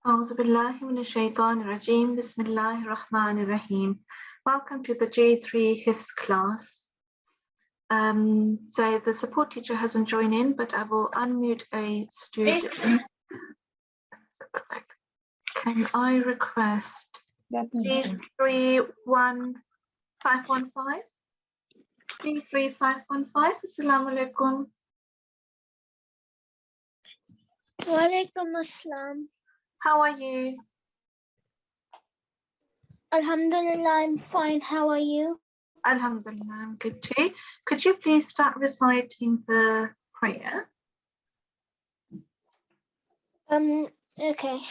أعوذ بالله من الشيطان الرجيم. بسم الله الرحمن الرحيم. Welcome to the G3 Hifz class. So the support teacher hasn't joined in, but I will unmute a student. Can I request G31515? G31515. Assalamu alaikum. Walaikum assalam. How are you? Alhamdulillah, I'm fine. How are you? Alhamdulillah, I'm good too. Could you please start reciting the prayer? Okay.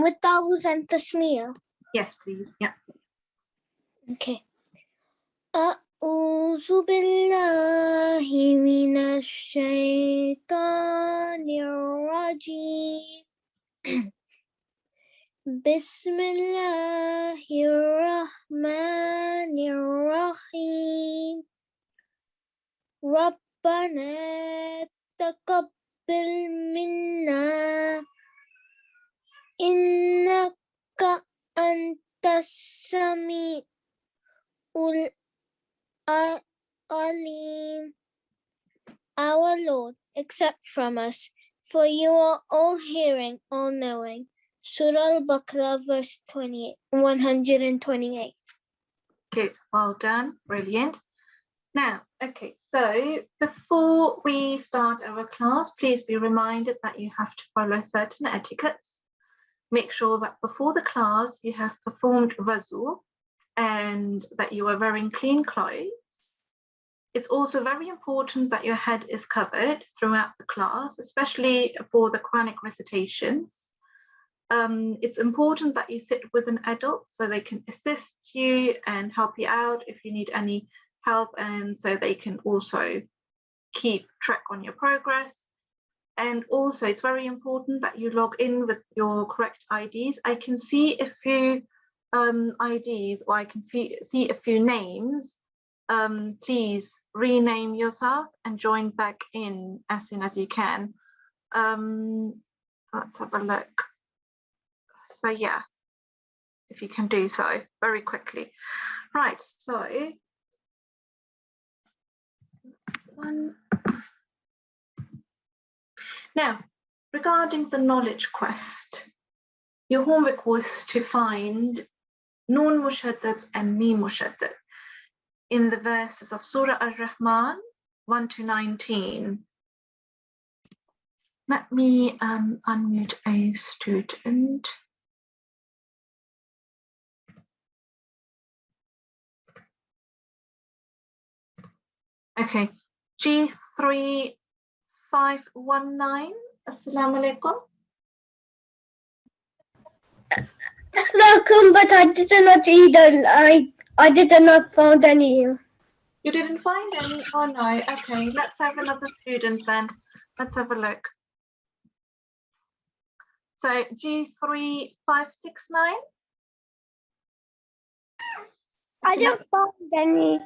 With Dawuz and Tasmiyah. Yes, please. Yeah. Okay. أعوذ بالله من الشيطان الرجيم. بسم الله الرحمن الرحيم. ربنا تقبل منا إنك أنت السميع العليم. Our Lord, accept from us, for you are all hearing, all knowing. Surah Al-Baqarah, verse 128. Good. Well done. Brilliant. Now, okay, so before we start our class, please be reminded that you have to follow certain etiquettes. Make sure that before the class you have performed wuzu and that you are wearing clean clothes. It's also very important that your head is covered throughout the class, especially for the Quranic recitations. It's important that you sit with an adult so they can assist you and help you out if you need any help, and so they can also keep track on your progress. And also it's very important that you log in with your correct IDs. I can see a few IDs, or I can see a few names. Please rename yourself and join back in as soon as you can. Let's have a look. So yeah, if you can do so very quickly. Right, so now regarding the knowledge quest, your homework was to find Noon Mushaddad and Mim Mushaddad in the verses of Surah Ar-Rahman 1 to 19. Let me unmute a student. Okay, G3519. Assalamu alaikum. Assalamualaikum, but I did not either. I did not find any. You didn't find any? Oh no. Okay, let's have another student then. Let's have a look. So G3569. I didn't find any.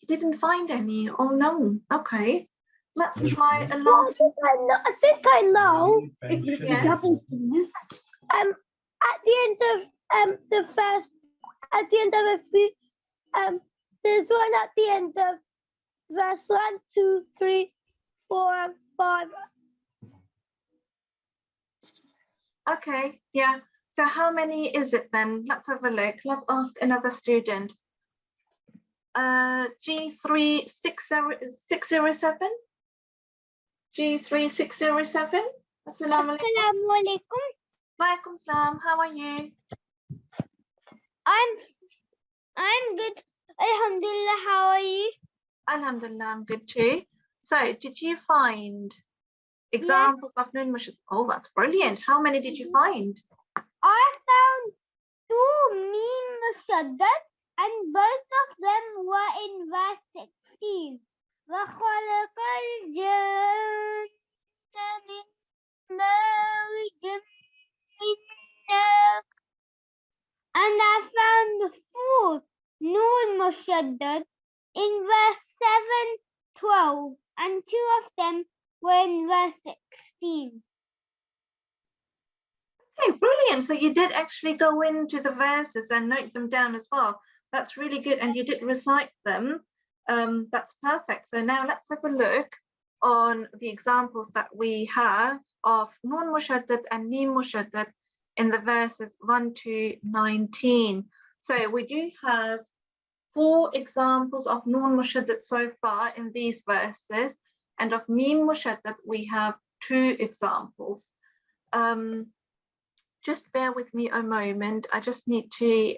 You didn't find any? Oh no. Okay. Let's try a last. I think I know. Yeah. At the end of the first, at the end of a few, there's one at the end of verse 1, 2, 3, 4, and 5. Okay, yeah. So how many is it then? Let's have a look. Let's ask another student. G3607. G3607. Assalamu alaikum. Walaikum salam. How are you? I'm good. Alhamdulillah. How are you? Alhamdulillah, I'm good too. So, did you find examples of Nun Mushaddad? Oh, that's brilliant. How many did you find? I found 2 Mim Mushaddad, and both of them were in verse 16. وَخَلَقَ الْجَنَّ مِنْ مَارِجٍ مِنْ نَارٍ. And I found the 4 Noon Mushaddad in verse 7, 12, and 2 of them were in verse 16. Okay, brilliant. So you did actually go into the verses and note them down as well. That's really good. And you did recite them. That's perfect. So now let's have a look on the examples that we have of Nun Mushaddad and Mim Mushaddad in the verses 1 to 19. So we do have 4 examples of Nun Mushaddad so far in these verses, and of Mim Mushaddad we have 2 examples. Just bear with me a moment. I just need to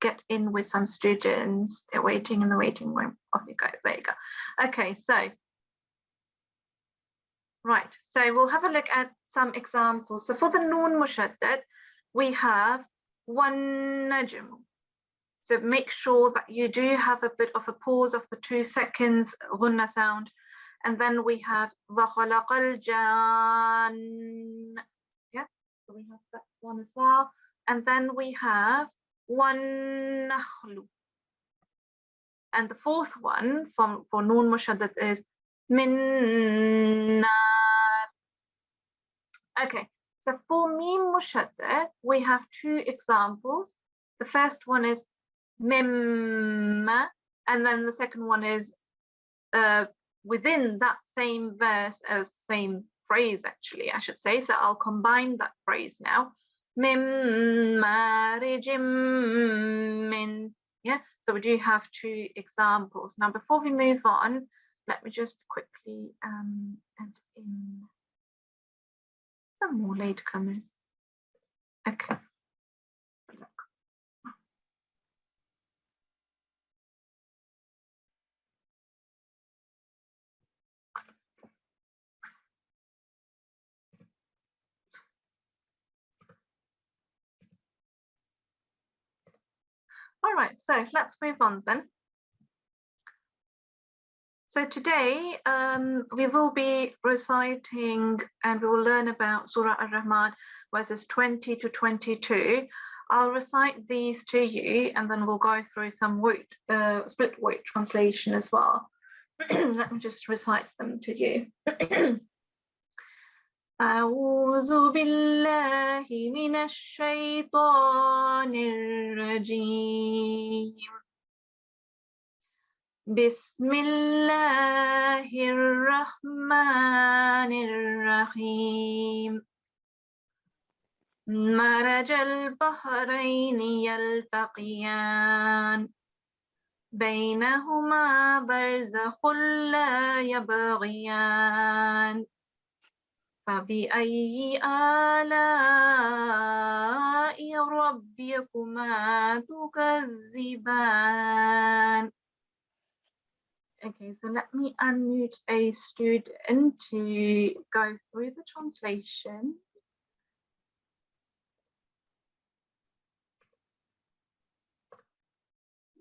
get in with some students. They're waiting in the waiting room. Off you go. There you go. Okay, so right. So we'll have a look at some examples. So for the Nun Mushaddad, we have one Najm. So make sure that you do have a bit of a pause of the 2 seconds Ghunna sound. And then we have وَخَلَقَ الْجَانَّ. Yeah, so we have that one as well. And then we have وَالنَّخْلُ. And the 4th one for Nun Mushaddad is مِن نَارٍ. Okay, so for Mim Mushaddad, we have 2 examples. The first one is mimma, and then the second one is within that same verse as same phrase, actually, I should say. So I'll combine that phrase now. Mimma min. Yeah, so we do have 2 examples. Now, before we move on, let me just quickly add in some more latecomers. Okay. All right, so let's move on then. So today we will be reciting and we will learn about Surah Ar-Rahman verses 20 to 22. I'll recite these to you and then we'll go through some split word translation as well. Let me just recite them to you. أعوذ بالله من الشيطان الرجيم بسم الله الرحمن الرحيم مرج البحرين يلتقيان بينهما برزخ لا يبغيان فبأي آلاء ربكما تكذبان. Okay, so let me unmute a student to go through the translation.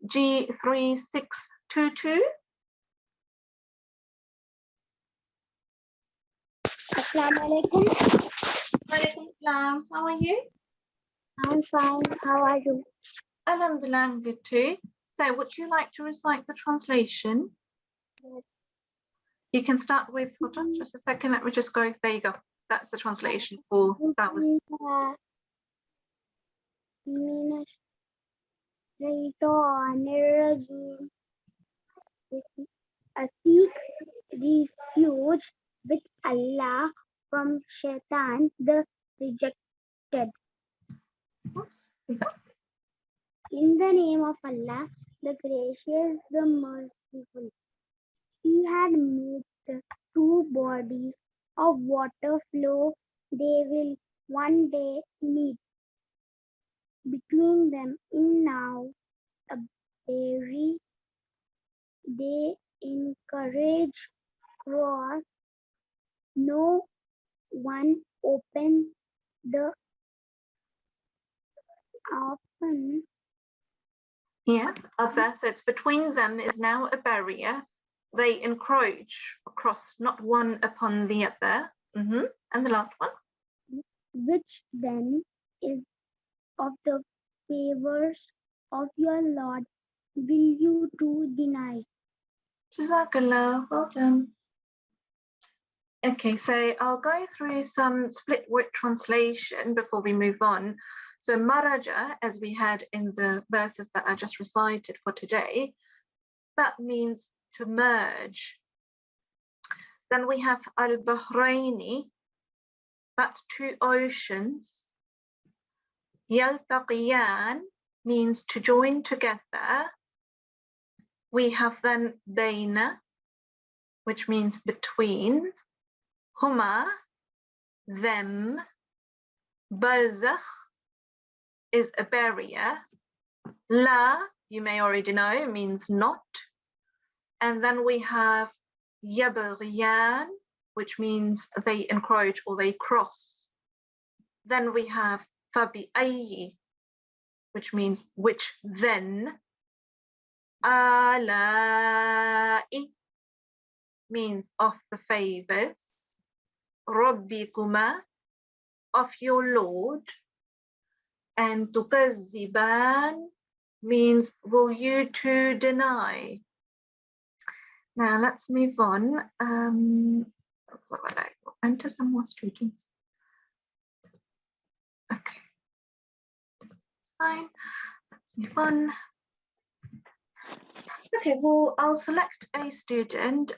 G3622. Assalamu alaikum. Walaikum salam. How are you? I'm fine. How are you? Alhamdulillah, I'm good too. So would you like to recite the translation? Yes. You can start with, hold on just a second, let me just go, there you go. That's the translation for, that was. Seek refuge with Allah from Shaitan the rejected. Oops. In the name of Allah, the gracious, the merciful. He had made the 2 bodies of water flow. They will one day meet. Between them in now a berry. They encourage cross. No one opens the open. Yeah, other, so it's between them is now a barrier. They encroach across, not one upon the other. And the last one? Which then is of the favors of your Lord will you too deny? Jazakallah, well done. Okay, so I'll go through some split word translation before we move on. So maraja, as we had in the verses that I just recited for today, that means to merge. Then we have al-Bahraini, that's two oceans. Yaltaqiyan means to join together. We have then Baina, which means between. Huma, them. Barzakh is a barrier. La, you may already know, means not. And then we have Yabghiyan, which means they encroach or they cross. Then we have Fabi'ayyi, which means which then. Ala'i means of the favors. Rabbikuma, of your Lord. And tukazziban means will you two deny. Now let's move on. We'll enter some more students. Okay, fine. Let's move on. Okay, well, I'll select a student.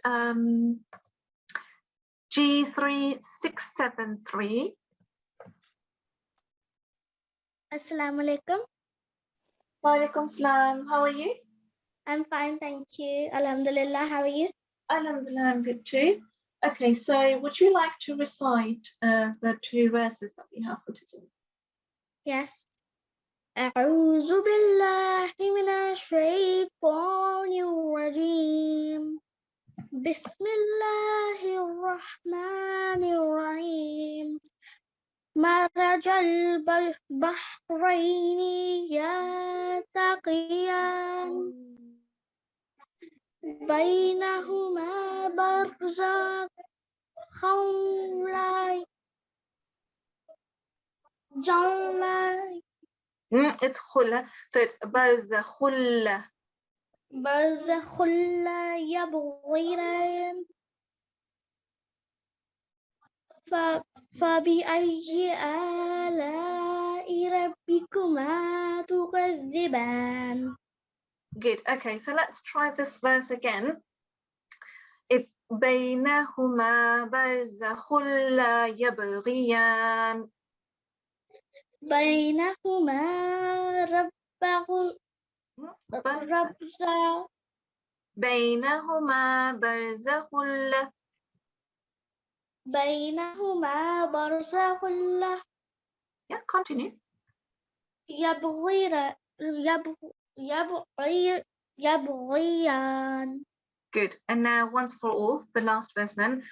G3673. Assalamu alaikum. Walaikum salam. How are you? I'm fine, thank you. Alhamdulillah, how are you? Alhamdulillah, I'm good too. Okay, so would you like to recite the two verses that we have for today? Yes. أعوذ بالله من الشيطان الرجيم. بسم الله الرحمن الرحيم. مرج البحرين يلتقيان بينهما برزخ لا It's khulla, so it's barzakhulla. برزخ لا يبغيان فبأي آلاء ربكما تكذبان. Good. Okay, so let's try this verse again. It's بينهما برزخ لا يبغيان. بينهما بينهما برزخ بينهما برزخ Yeah, continue. يبغيان. Good. And now once for all, the last verse then.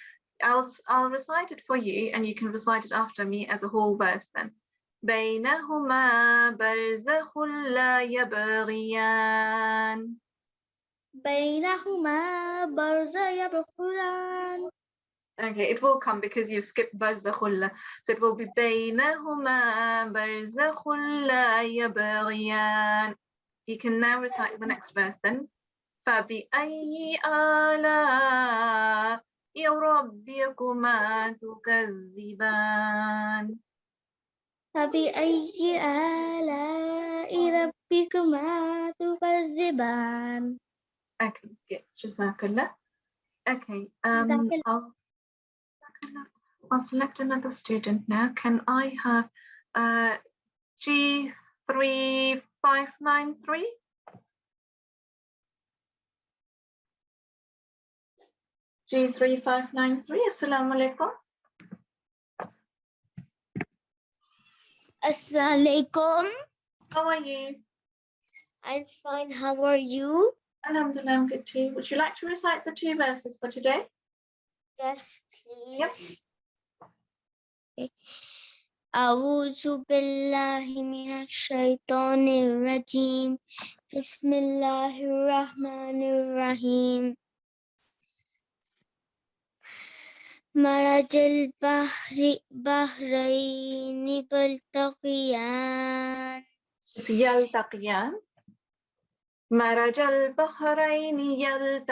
I'll recite it for you and you can recite it after me as a whole verse then. بينهما برزخ لا يبغيان. بينهما برزخ يبغيان. Okay, it will come because you skipped barzakhullah. So it will be بينهما برزخ لا يبغيان. You can now recite the next verse then. فبأي آلاء ربكما تكذبان. فبأي آلاء ربكما تكذبان. Okay, good. Jazakallah. Okay, I'll select another student now. Can I have G3593? G3593, Assalamu alaikum. Assalamu alaikum. How are you? I'm fine. How are you? Alhamdulillah, I'm good too. Would you like to recite the two verses for today? Yes, please. Yep. Okay. أعوذ بالله من الشيطان الرجيم. بسم الله الرحمن الرحيم. مرج البحرين يلتقيان. يلتقيان. مرج البحرين يلتقيان.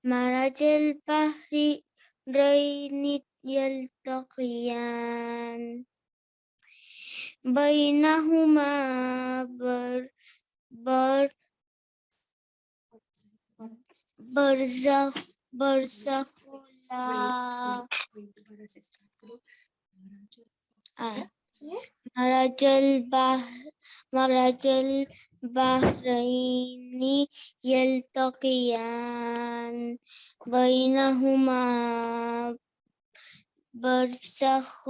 مرج البحرين يلتقيان بينهما برزخ لا مرج البحرين يلتقيان بينهما برزخ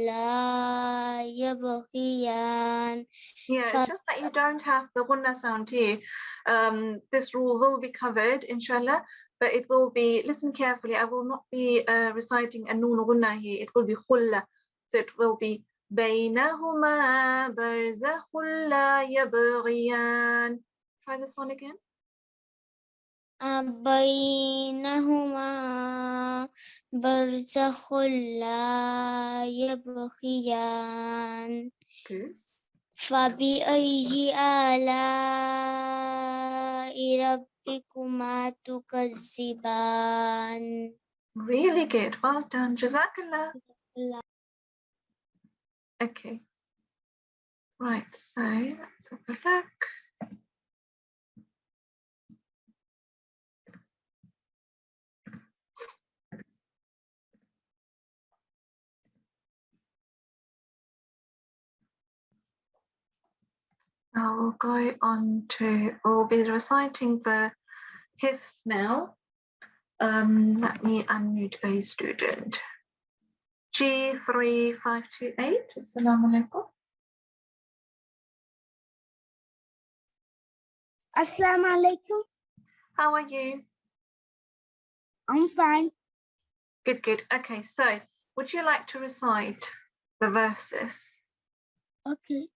لا يبغيان. Yeah, it's just that you don't have the gunna sound here. This rule will be covered, inshallah, but it will be, listen carefully, I will not be reciting a noon gunna here, it will be khulla. So it will be بينهما برزخ لا يبغيان. Try this one again. بينهما برزخ لا يبغيان. Good. فبأي آلاء ربكما تكذبان. Really good. Well done. Jazakallah. Okay. Right. So let's have a look. Now we'll go on to, we'll be reciting the Hifz now. Let me unmute a student. G3528. Assalamu alaikum. Assalamu alaikum. How are you? I'm fine. Good, good. Okay, so would you like to recite the verses? Okay.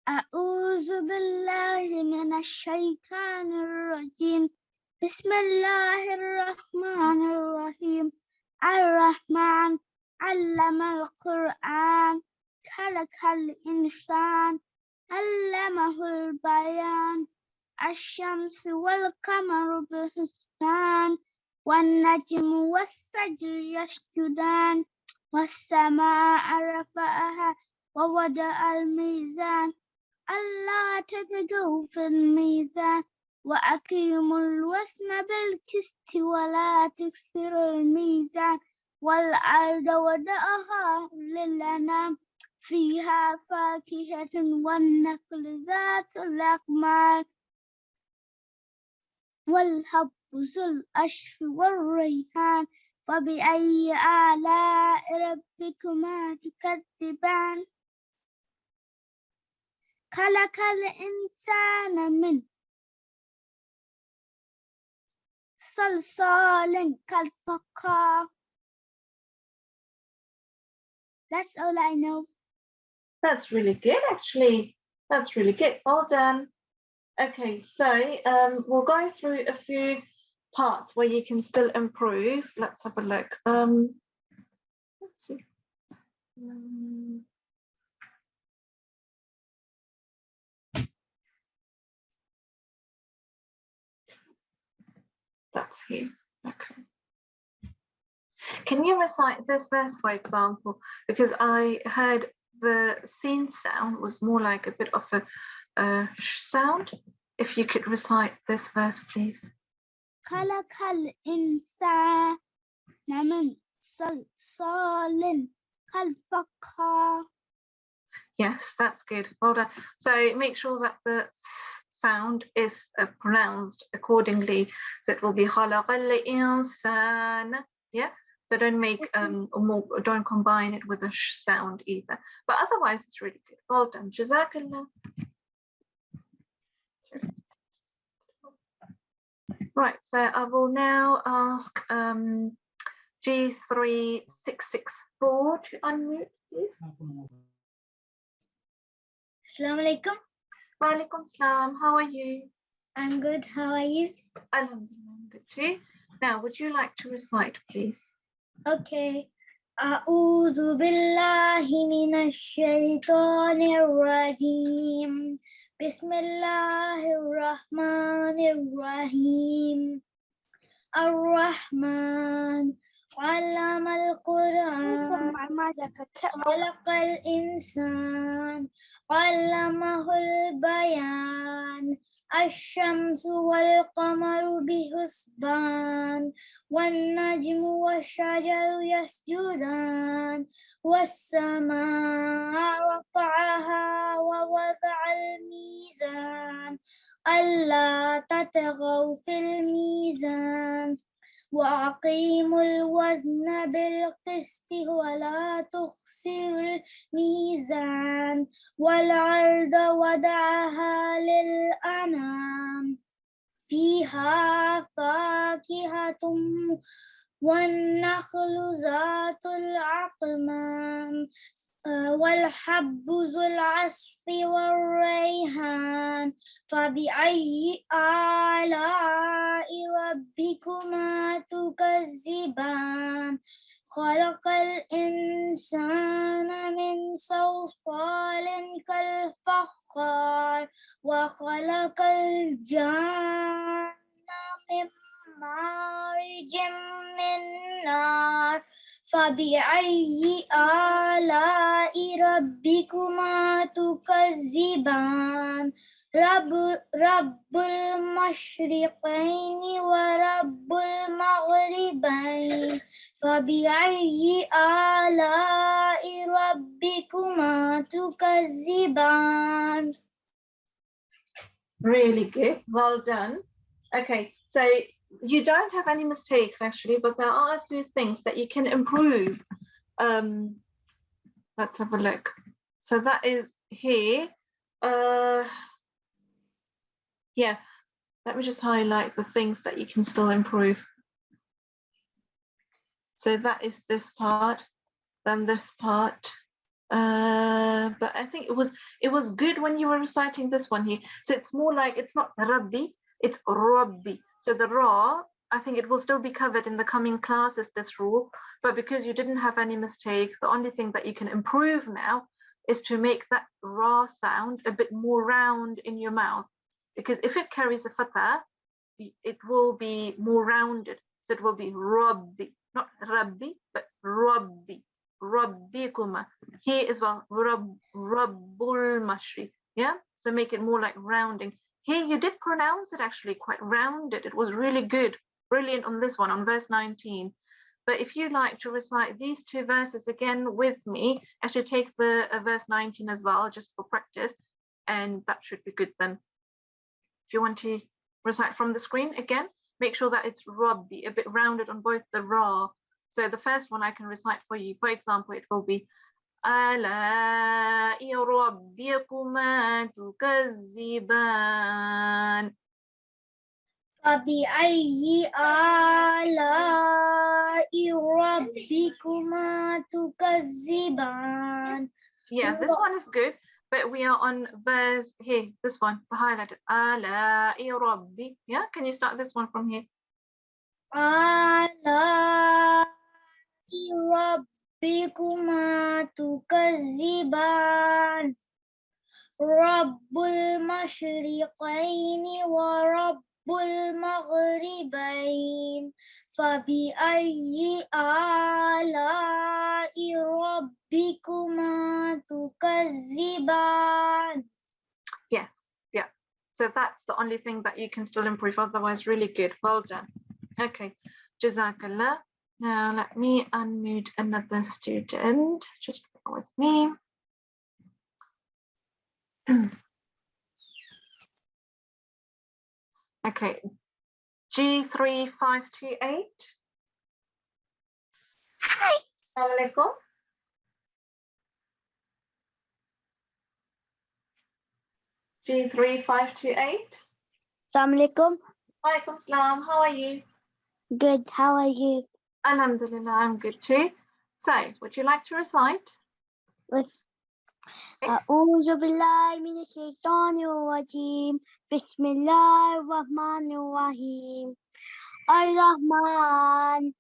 أعوذ بالله من الشيطان الرجيم. بسم الله الرحمن الرحيم. الرحمن علم القرآن خلق الإنسان علمه البيان. الشمس والقمر بحسبان والنجم والشجر يسجدان والسماء رفعها ووضع الميزان ألا تطغوا في الميزان وأقيموا الوزن بالقسط ولا تكسروا الميزان والأرض وضعها للأنام فيها فاكهة والنخل ذات الأكمام والحب ذو العصف والريحان فبأي آلاء ربكما تكذبان. خلق الإنسان من صلصال كالفخار. That's all I know. That's really good, actually. That's really good. Well done. Okay, so we'll go through a few parts where you can still improve. Let's have a look. Let's see. That's here. Okay. Can you recite this verse, for example? Because I heard the sin sound was more like a bit of a sound. If you could recite this verse, please. خلق الإنسان من صلصال كالفخار. Yes, that's good. Well done. So make sure that the sound is pronounced accordingly. So it will be خلق الإنسان. Yeah. So don't make don't combine it with a sh sound either. But otherwise, it's really good. Well done. Jazakallah. Right. So I will now ask G3664 to unmute, please. Assalamu alaikum. Wa alaikum salam. How are you? I'm good. How are you? Alhamdulillah, I'm good too. Now, would you like to recite, please? Okay. أعوذ بالله من الشيطان الرجيم بسم الله الرحمن الرحيم الرحمن علم القرآن خلق الإنسان علمه البيان الشمس والقمر بحسبان والنجم والشجر يسجدان والسماء رفعها ووضع الميزان ألا تطغوا في الميزان وأقيموا الوزن بالقسط ولا تخسروا الميزان والأرض وضعها للأنام فيها فاكهة والنخل ذات الأكمام والحب ذو العصف والريحان فبأي آلاء ربكما تكذبان خلق الإنسان من صلصال كالفخار وخلق الجان من مارج من نار فبأي آلاء ربكما تكذبان رب المشرقين ورب المغربين فبأي آلاء ربكما تكذبان. Really good, well done. Okay, so you don't have any mistakes actually, but there are a few things that you can improve. Let's have a look. So that is here. Yeah, let me just highlight the things that you can still improve. So that is this part, then this part. But I think it was good when you were reciting this one here. So it's more like, it's not Rabbi, it's Rabbi. So the Ra, I think it will still be covered in the coming classes, this rule. But because you didn't have any mistakes, the only thing that you can improve now is to make that Ra sound a bit more round in your mouth. Because if it carries a fatha, it will be more rounded. So it will be Rabbi, not Rabbi, but Rabbi, Rabbikuma. Here as well, Rabbul Mashri. Yeah, so make it more like rounding. Here you did pronounce it actually quite rounded. It was really good, brilliant on this one, on verse 19. But if you like to recite these two verses again with me, actually take the verse 19 as well, just for practice, and that should be good then. If you want to recite from the screen again, make sure that it's Rabbi, a bit rounded on both the Ra. So the first one I can recite for you. For example, it will be آلاء ربكما تكذبان. فبأي آلاء ربكما تكذبان. Yeah, this one is good, but we are on verse here, this one, the highlighted. آلاء ربي. Yeah, can you start this one from here? آلاء ربكما تكذبان رب المشرقين ورب المغربين فبأي آلاء ربكما تكذبان. Yes, yeah. So that's the only thing that you can still improve. Otherwise, really good. Well done. Okay, Jazakallah. Now let me unmute another student. Just bear with me. Okay, G3528. Hi. Assalamu alaikum. G3528. Assalamu alaikum. Walaikum salam. How are you? Good. How are you? Alhamdulillah, I'm good too. So, would you like to recite? أعوذ بالله من الشيطان الرجيم بسم الله الرحمن الرحيم الرحمن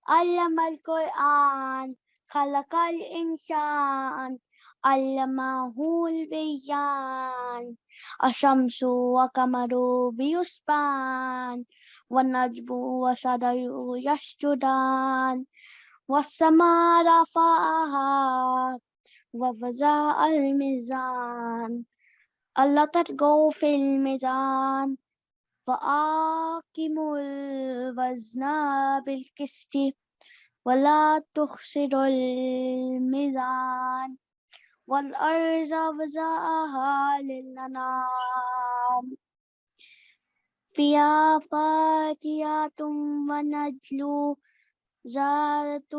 علم القرآن خلق الإنسان علمه البيان الشمس وقمر بحسبان والنجم والشجر يسجدان والسماء رفعها ووضع الميزان ألا تطغوا في الميزان وأقيموا الوزن بالقسط ولا تخسروا الميزان والأرض وضعها للأنام فيها فاكهة ونخل ذات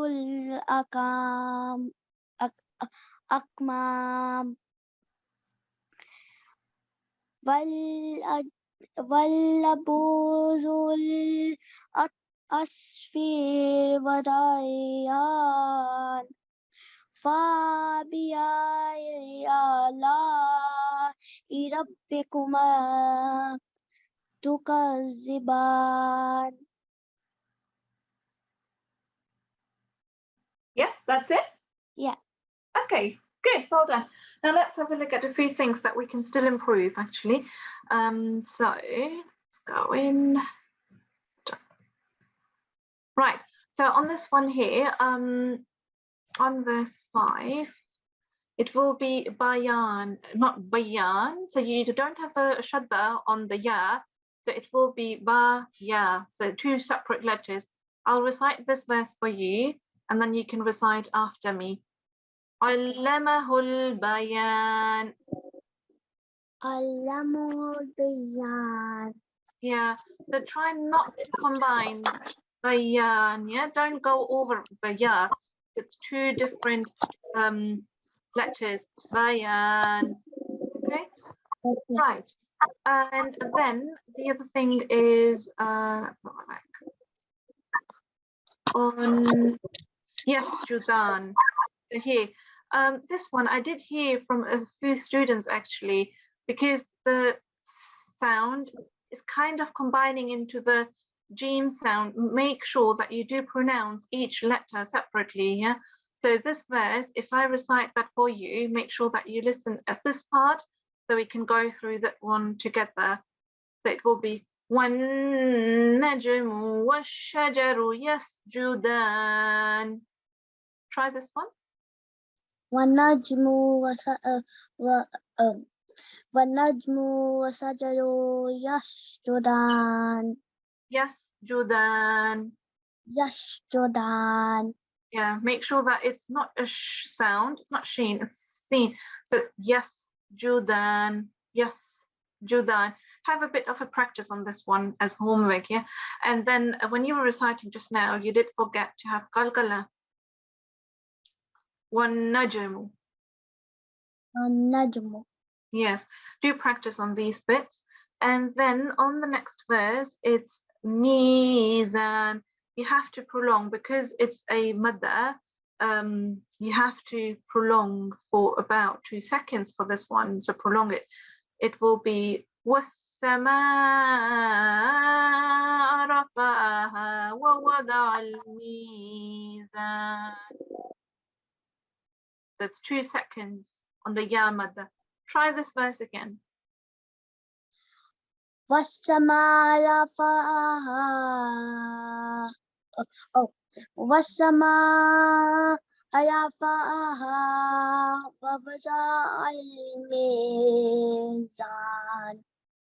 الأكمام واللبوز الأسفل وديان فبأي آلاء ربكما تكذبان. Yeah, that's it? Yeah. Okay, good, well done. Now let's have a look at a few things that we can still improve actually. So let's go in. Right, so on this one here, on verse 5, it will be bayan, not bayan. So you don't have a shadda on the ya, so it will be ba ya. So two separate letters. I'll recite this verse for you, and then you can recite after me. Allamahul bayan. Allamahul bayan. Yeah, so try not to combine bayan. Yeah, don't go over the ya. It's two different letters. Bayan. Okay. Right. And then the other thing is that's not what I like. On yes, Judan. So here, this one I did hear from a few students actually, because the sound is kind of combining into the Jim sound. Make sure that you do pronounce each letter separately. Yeah. So this verse, if I recite that for you, make sure that you listen at this part so we can go through that one together. So it will be وَالنَّجْمُ وَالشَّجَرُ يَسْجُدَانِ. Try this one. والنجم والشجر يسجدان. يسجدان. يسجدان. Yeah, make sure that it's not a sh sound, it's not sheen, it's seen. So it's yasjudan, yasjudan. Have a bit of a practice on this one as homework, yeah. And then when you were reciting just now, you did forget to have qalqala. وَالنَّجْمُ. والنجم. Yes, do practice on these bits. And then on the next verse, it's mizan. You have to prolong because it's a madda. You have to prolong for about 2 seconds for this one. So prolong it. It will be وَالسَّمَاءَ رَفَعَهَا وَوَضَعَ الْمِيزَانَ. That's 2 seconds on the ya madda. Try this verse again. والسماء رفعها. والسماء رفعها ووضع الميزان.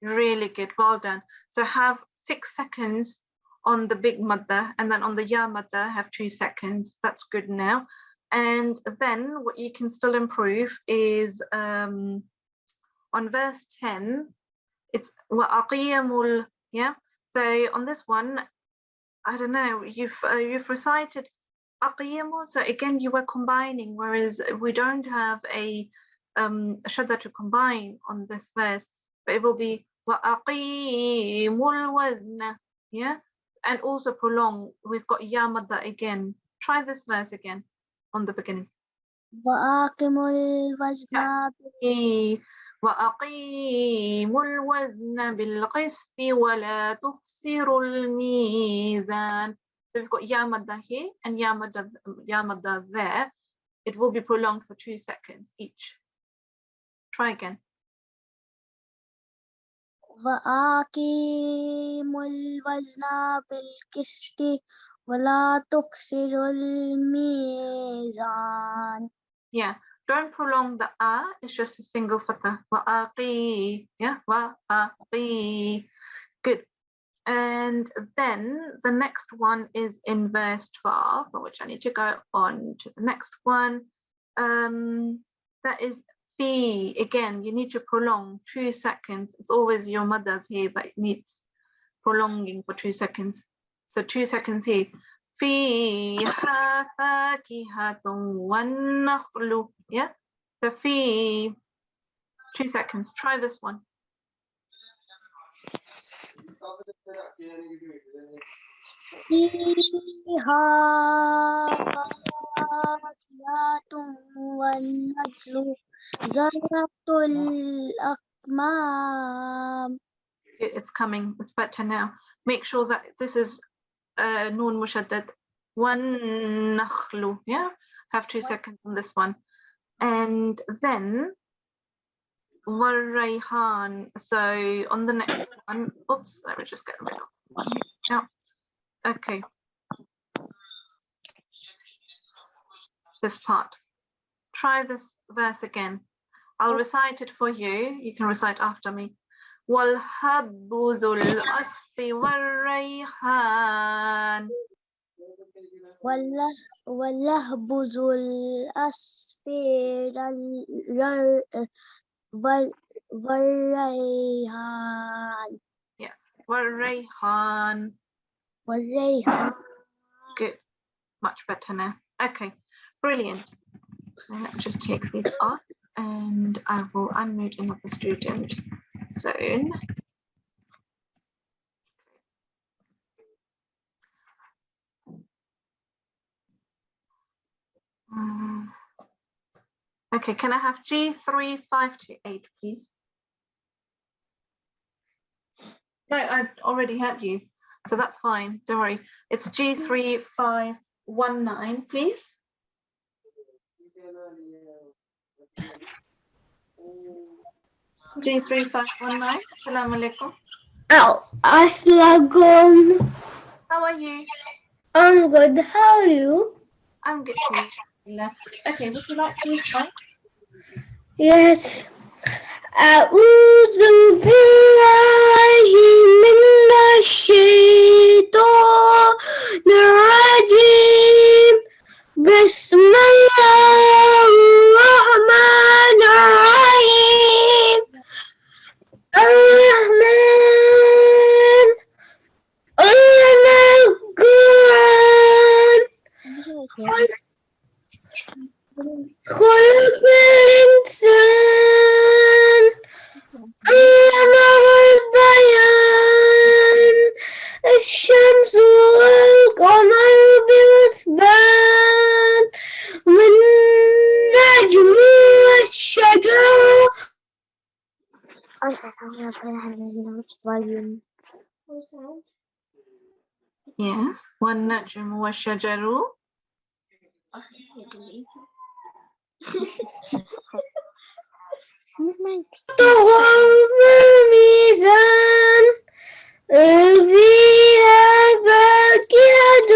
Really good, well done. So have 6 seconds on the big madda, and then on the ya madda have 2 seconds. That's good now. And then what you can still improve is on verse 10, it's wa'aqiyamul, yeah. So on this one, I don't know, you've recited aqiyamu, so again you were combining, whereas we don't have a shadda to combine on this verse, but it will be wa'aqimul wazna, yeah, and also prolong. We've got ya madda again. Try this verse again on the beginning. وأقيموا الوزن. وأقيموا الوزن بالقسط ولا تخسروا الميزان. So we've got ya madda here and ya madda there. It will be prolonged for 2 seconds each. Try again. وَأَقِيمُوا الْوَزْنَ بِالْقِسْطِ وَلَا تُخْسِرُوا الْمِيزَانَ. Yeah, don't prolong the a. It's just a single fatha. Wa'aqi. Yeah, wa'aqi. Good. And then the next one is in verse 12, for which I need to go on to the next one. That is fi. Again, you need to prolong 2 seconds. It's always your mother's here that needs prolonging for 2 seconds. So 2 seconds here. فيها فاكهة والنخل. Yeah, so fi. 2 seconds. Try this one. فيها فاكهة والنخل ذات الأكمام. It's coming. It's better now. Make sure that this is noon mushaddad. One nakhlu. Yeah, have 2 seconds on this one. And then warayhan. So on the next one, oops, let me just get rid of one here. Yeah. Okay. This part. Try this verse again. I'll recite it for you. You can recite after me. وَالْحَبُّ ذُو الْعَصْفِ وَالرَّيْحَانِ. واللهب ذو الأسف والريحان. Yeah, والريحان. والريحان. Good, much better now. Okay, brilliant. So let's just take these off and I will unmute another student soon. Okay, can I have G3 528, please? No, I already had you, so that's fine. Don't worry. It's G3 519, please. G3 519. Assalamu alaikum. Oh, Assalamualaikum. How are you? I'm good. How are you? I'm good too. Okay, would you like to respond? Yes. أعوذ بالله من الشيطان الرجيم. بسم الله الرحمن الرحيم. الرحمن علم القرآن. خلق الإنسان علمه البيان. الشمس والقمر بحسبان. والنجم والشجر. Yes. والنجم والشجر. الميزان. فيها فاكهة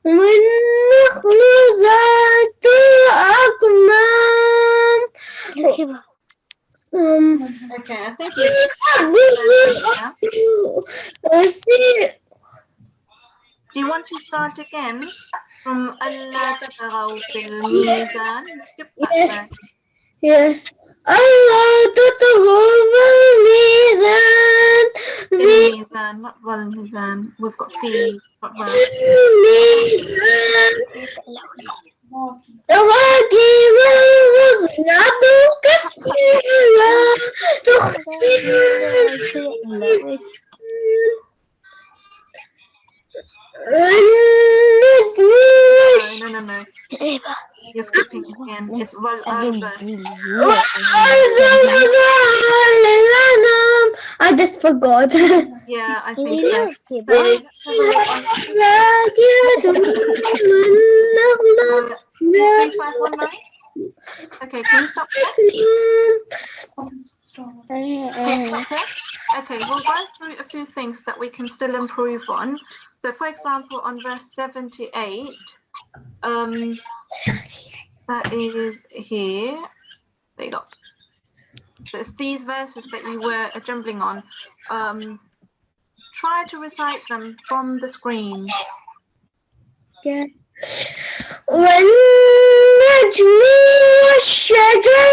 والنخل ذات الأكمام. Okay, I think do you want to start again from Allah tataghaw fil mizan? Skip that there. Yes. Allah tataghaw fil mizan. Mizan, not wal mizan. We've got fi, not wal. ميزان. تواكب الوزن بالقسط ولا تخسر No. You're skipping again. It's wal arda. I just forgot. Yeah, I think إلى so. اتباع So, 3519. Okay, can you stop there? Stop there. Okay, we'll go through a few things that we can still improve on. So, for example, on verse 78, that is here. There you go. So it's these verses that you were jumbling on. Try to recite them from the screen. Yeah. والنجم والشجر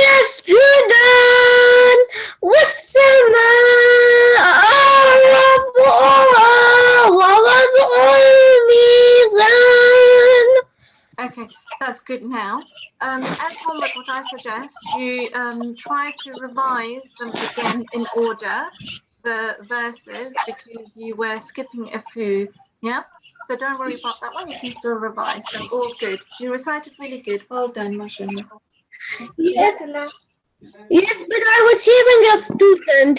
يسجدان والسماء رفعها ووضع الميزان. Okay, that's good now. As homework, what I suggest, you try to revise them again in order, the verses, because you were skipping a few, yeah? So don't worry about that one, you can still revise them, all good. You recited really good, well done, mashallah. Yes, yes, but I was hearing a student.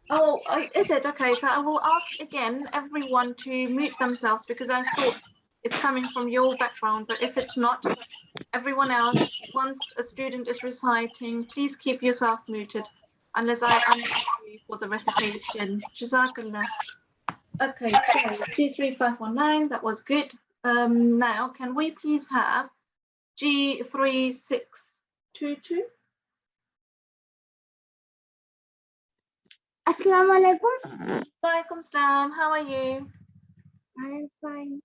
Oh, is it? Okay, so I will ask again everyone to mute themselves because I thought it's coming from your background, but if it's not, everyone else, once a student is reciting, please keep yourself muted unless I unmute you for the recitation. Jazakallah. Okay, so G3519, that was good. Now, can we please have G3622? Assalamu alaikum. Walaikum salam, how are you? I'm fine.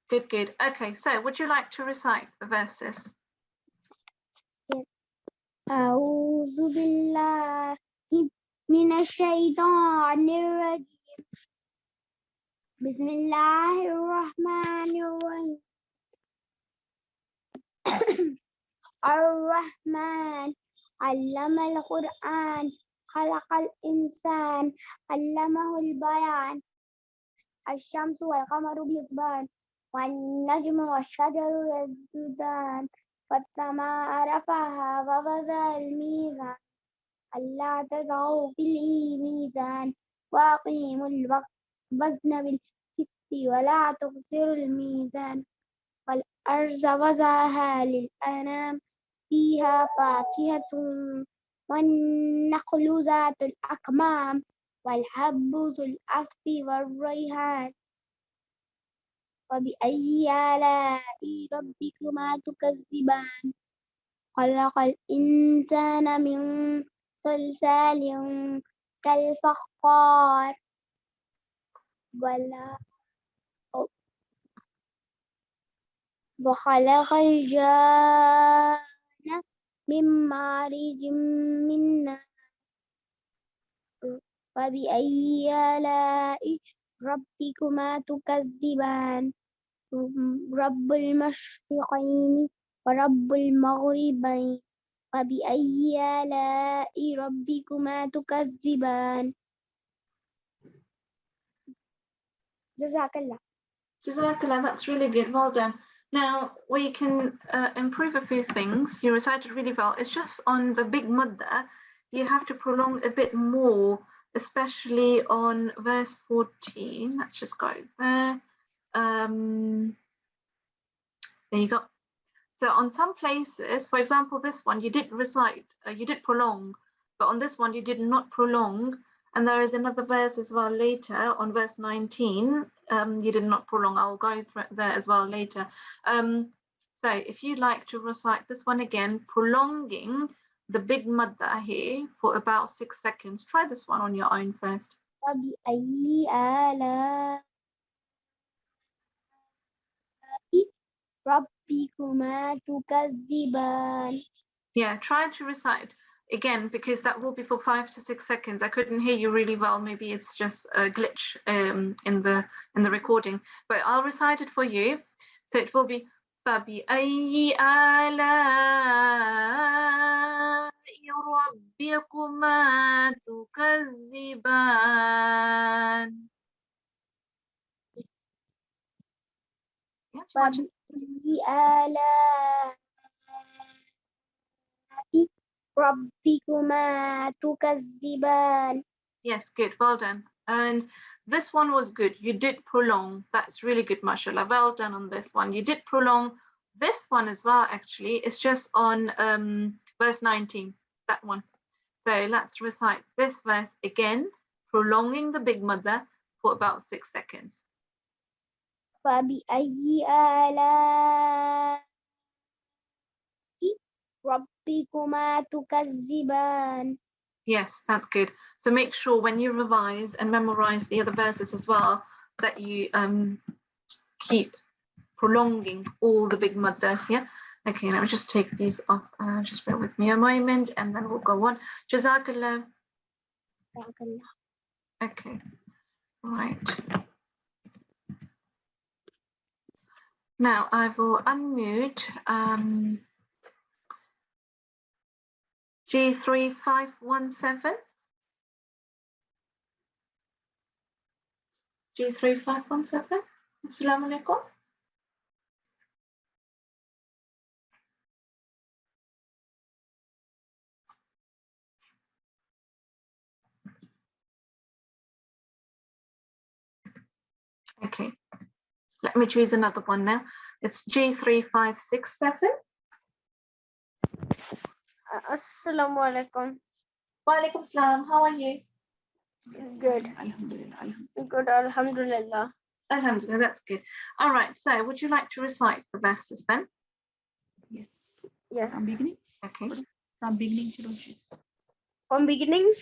Good, good. Okay, so would you like to recite the verses? أعوذ بالله من الشيطان الرجيم. بسم الله الرحمن الرحيم. الرحمن علم القرآن خلق الإنسان علمه البيان. الشمس والقمر بحسبان والنجم والشجر يسجدان والسماء رفعها ووضع الميزان ألا تطغوا في الميزان وأقيموا الوزن بالقسط ولا تخسروا الميزان والأرض وضعها للأنام فيها فاكهة والنخل ذات الأكمام والحب ذو العصف والريحان فبأي آلاء ربكما تكذبان خلق الإنسان من صلصال كالفخار وخلق الجان من مارج من نار فبأي آلاء ربكما تكذبان رب المشرقين ورب المغربين فبأي آلاء ربكما تكذبان. Jazakallah. Jazakallah, that's really good, well done. Now, we can improve a few things. You recited really well. It's just on the big mudda, you have to prolong a bit more, especially on verse 14. Let's just go there. There you go. So on some places, for example, this one, you did recite, you did prolong, but on this one, you did not prolong. And there is another verse as well later on verse 19, you did not prolong. I'll go through there as well later. So if you'd like to recite this one again, prolonging the big madda here for about 6 seconds, try this one on your own first. فبأي آلاء ربكما تكذبان. Yeah, try to recite again because that will be for 5 to 6 seconds. I couldn't hear you really well. Maybe it's just a glitch in the recording, but I'll recite it for you. So it will be فبأي آلاء ربكما تكذبان. فبأي آلاء ربكما تكذبان. Yes, good. Well done. And this one was good. You did prolong. That's really good, mashallah. Well done on this one. You did prolong this one as well, actually. It's just on verse 19, that one. So let's recite this verse again, prolonging the big mother for about 6 seconds. فبأي آلاء ربكما تكذبان. Yes, that's good. So make sure when you revise and memorize the other verses as well, that you keep prolonging all the big maddahs, yeah? Okay, let me just take these off. Just bear with me a moment and then we'll go on. Jazakallah. Okay, right. Now I will unmute G3517. G3517. Assalamu alaikum. Okay, let me choose another one now. It's G3567. Assalamu alaikum. Wa alaikum salam. How are you? Good. Alhamdulillah. Good, alhamdulillah. Alhamdulillah, that's good. All right, so would you like to recite the verses then? Yes. From beginning? Okay. From beginning to From beginning?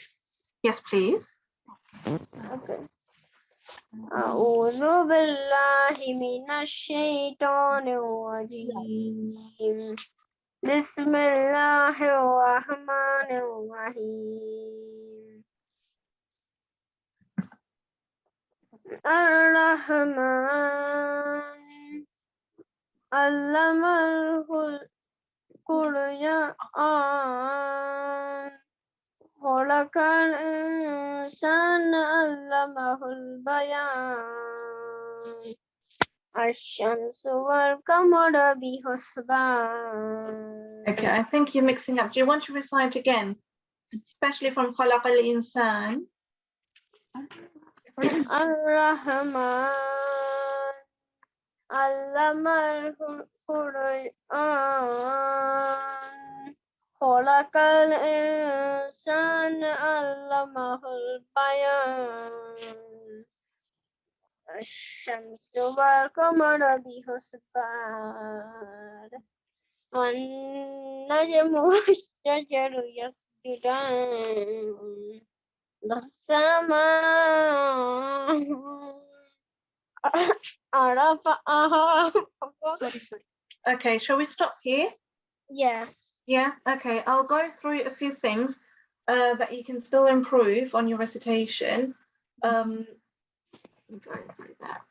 Yes, please. Okay. أعوذ بالله من الشيطان الرجيم. بسم الله الرحمن الرحيم. الرحمن علم القرآن خلق الإنسان علمه البيان الشمس والقمر بحسبان. Okay, I think you're mixing up. Do you want to recite again? Especially from خلق الإنسان. الرحمن علم القرآن خلق الإنسان علمه البيان الشمس والقمر بحسبان والنجم والشجر يسجدان السماء رفعها. sorry. Okay, shall we stop here? Yeah. Yeah, okay. I'll go through a few things that you can still improve on your recitation. Let me go through that.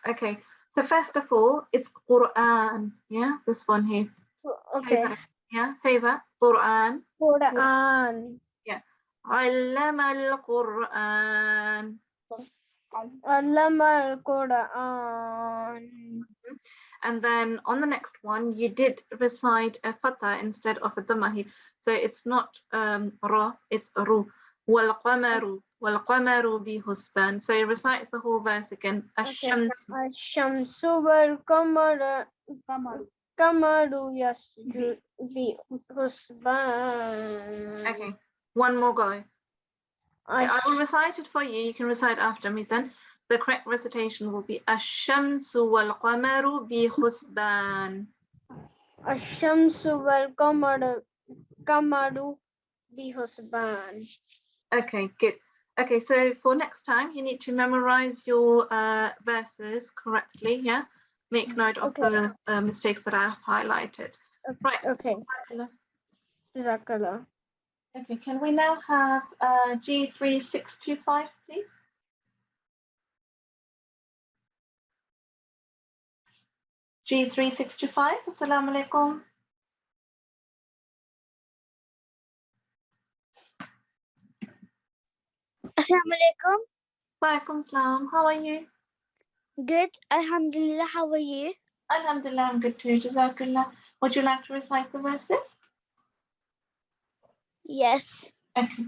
Okay, so first of all, it's Qur'an. Yeah, this one here. Okay. Say that. Yeah, say that. Qur'an. Quran. علم القرآن. علم القرآن. And then on the next one, you did recite a fatha instead of a dhamma. So it's not ra, it's ru. وَالْقَمَرُ بِحُسْبَانٍ. So you recite the whole verse again. الشمس. الشمس والقمر يسجد بحسبان. Okay, one more go. I will recite it for you. You can recite after me then. The correct recitation will be الشمس والقمر بحسبان. الشمس والقمر بحسبان. Okay, good. Okay, so for next time, you need to memorize your verses correctly, yeah? Make note of the mistakes that I have highlighted. Right. Okay. Jazakallah. Okay, can we now have G3625, please? G3625, Assalamu alaikum. Assalamu alaikum. Walaikum salam. How are you? Good. Alhamdulillah. How are you? Alhamdulillah, I'm good too. Jazakallah. Would you like to recite the verses? Yes. Okay.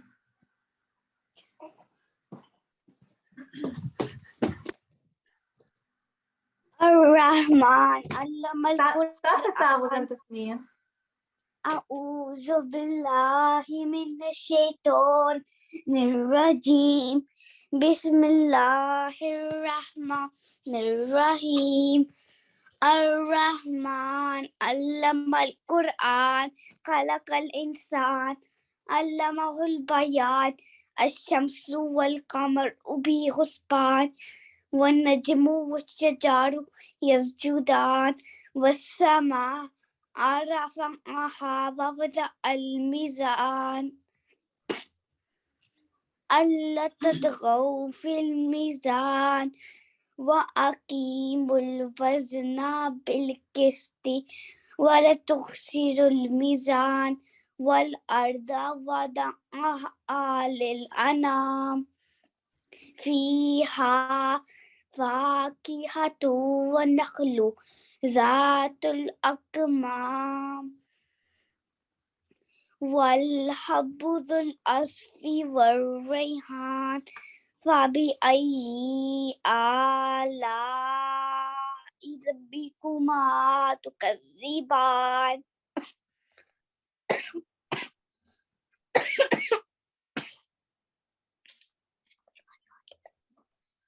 Ar-Rahman, Allama Start with that was al-Qur'an. tasmiyah. A'udhu billahi minash shaitanir rajim. Bismillahir rahmanir rahim. Ar-Rahman, Allama al-Qur'an, Khalaqal insan, Allamahul bayan, Ash-Shamsu wal-Qamar bi husban, wan-Najmu wash-Shajaru yasjudan, was-Sama rafa'aha wa wada'a al-mizan. Alla tatghaw fil mizan. وأقيموا الوزن بالقسط ولا تخسروا الميزان والأرض وضعها للأنام فيها فاكهة والنخل ذات الأكمام والحب ذو العصف والريحان فبأي آلاء ربكما تكذبان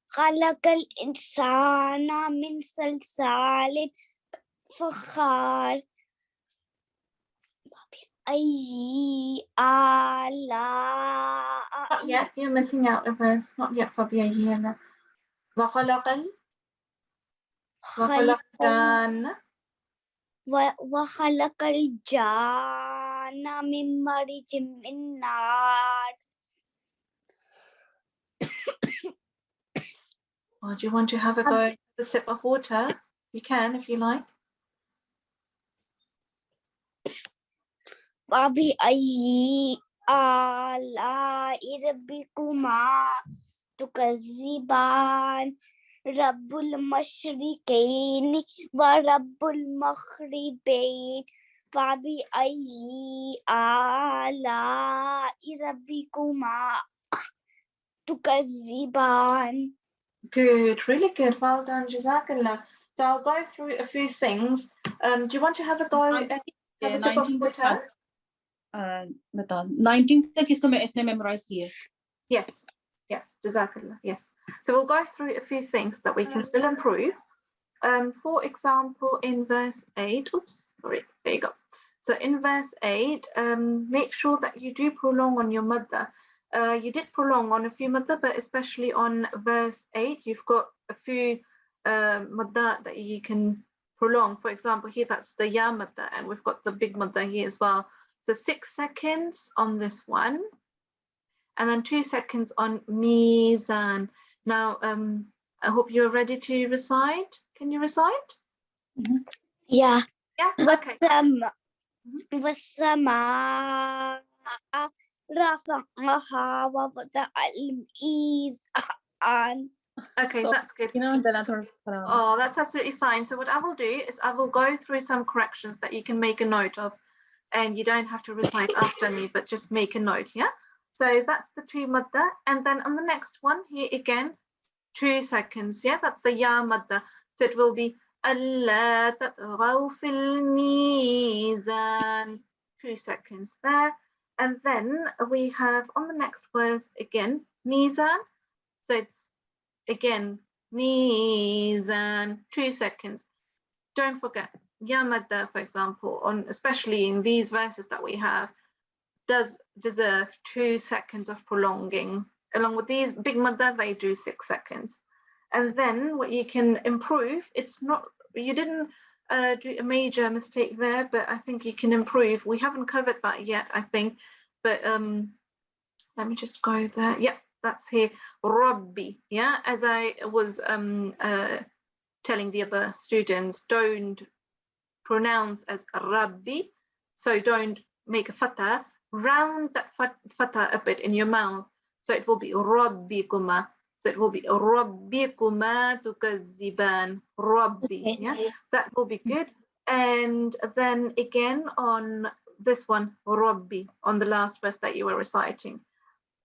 خلق الإنسان من صلصال فخار فبأي آلاء Not yet, you're missing out a verse. Not yet, فبأي وخلق الجان وخلق الجان من مارج من نار. Or do you want to have a go at a sip of water? You can if you like. فبأي آلاء ربكما تكذبان رب المشرقين ورب المغربين فبأي آلاء ربكما تكذبان. Good, really good. Well done, Jazakallah. So I'll go through a few things. Do you want to have a go at have a sip of water? 19 तक इसको मैं इसने memorize किया. Yes, Jazakallah, yes. So we'll go through a few things that we can still improve. For example, in verse 8, there you go. So in verse 8, make sure that you do prolong on your madda. You did prolong on a few madda, but especially on verse 8, you've got a few madda that you can prolong. For example, here that's the ya madda, and we've got the big madda here as well. So 6 seconds on this one, and then 2 seconds on mizan. Now, I hope you're ready to recite. Can you recite? Yeah. Yeah, okay. والسماء رفعها ووضع الميزان. Okay, So, that's good. You know, Oh, that's absolutely fine. So what I will do is I will go through some corrections that you can make a note of, and you don't have to recite after me, but just make a note, yeah? So that's the 2 madda, and then on the next one here again, 2 seconds, yeah? That's the ya madda. So it will be Allah tatghaw fil mizan. 2 seconds there, and then we have on the next words again mizan. So it's again mizan. 2 seconds. Don't forget ya madda, for example, on especially in these verses that we have, does deserve 2 seconds of prolonging. Along with these big madda, they do 6 seconds. And then what you can improve, it's not, you didn't do a major mistake there, but I think you can improve. We haven't covered that yet, I think, but let me just go there. Yeah, that's here, Rabbi. Yeah, as I was telling the other students, don't pronounce as Rabbi, so don't make a fatah, round that fatah a bit in your mouth, so it will be Rabbikuma. So it will be Rabbikuma tukazziban. Rabbi, yeah, that will be good. And then again on this one, Rabbi, on the last verse that you were reciting.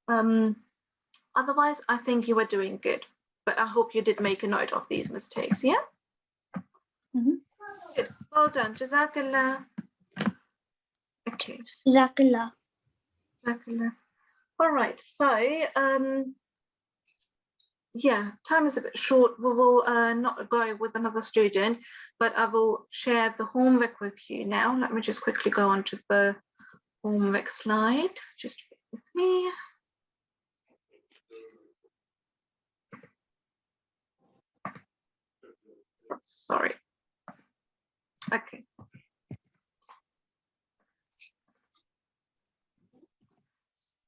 Otherwise, I think you were doing good, but I hope you did make a note of these mistakes, yeah? Good. Well done. Jazakallah. Okay. Jazakallah. Jazakallah. All right. So, yeah, time is a bit short. We will not go with another student, but I will share the homework with you now. Let me just quickly go on to the homework slide. Just bear with me. Sorry. Okay.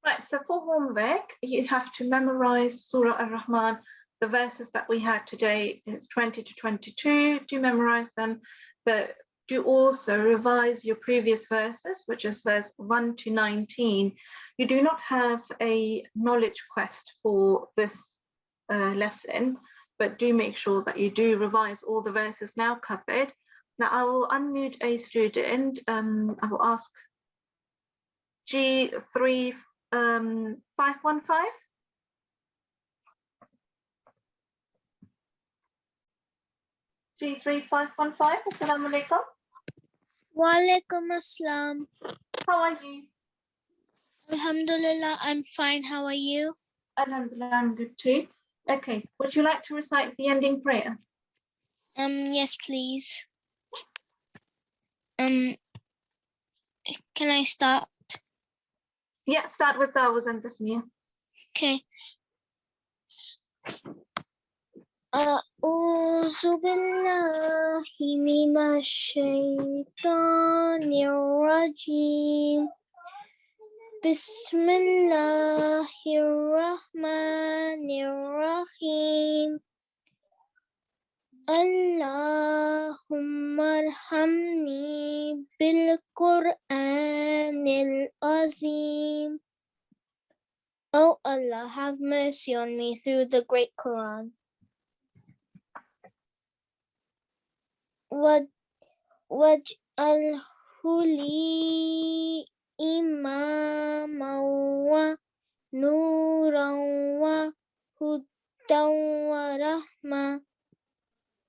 Right, so for homework, you have to memorize Surah Ar-Rahman. The verses that we had today is 20 to 22. Do memorize them, but do also revise your previous verses, which is verse 1 to 19. You do not have a knowledge quest for this lesson, but do make sure that you do revise all the verses now covered. Now I will unmute a student. I will ask G3 515. G3 515. Assalamu alaikum. Wa alaikum assalam. How are you? Alhamdulillah, I'm fine. How are you? Alhamdulillah, I'm good too. Okay, would you like to recite the ending prayer? Yes, please. Can I start? Yeah, start with Dawuz and Tasmiyah. Okay. أعوذ بالله من الشيطان الرجيم بسم الله الرحمن الرحيم اللهم ارحمني بالقرآن العظيم. Oh Allah, have mercy on me through the great Quran. واجعله لي إماما ونورا وهدى ورحمة,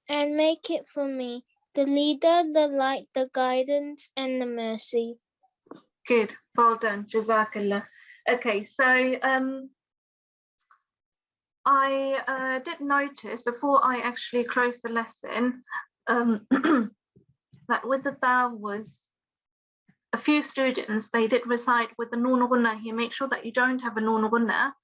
and make it for me the leader, the light, the guidance, and the mercy. Good, well done, Jazakallah. Okay, so I did notice before I actually closed the lesson that with the Dawuz, a few students, they did recite with the Noon Gunna here. Make sure that you don't have a Noon Gunna.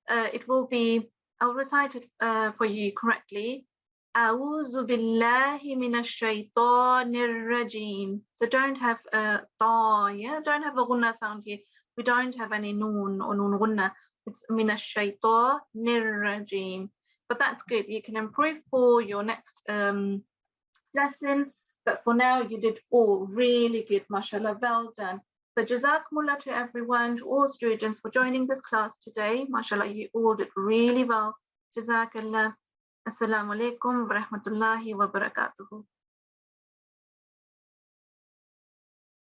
It will be, I'll recite it for you correctly. A'udhu billahi minash shaitanir rajim. So don't have a ta, yeah? Don't have a gunna sound here. We don't have any noon or noon gunna. It's minash shaitanir rajim. But that's good. You can improve for your next lesson. But for now, you did all really good, mashallah, well done. So jazakumullah to everyone, to all students for joining this class today. Mashallah, you all did really well. Jazakallah. Assalamu alaikum wa rahmatullahi wa barakatuhu.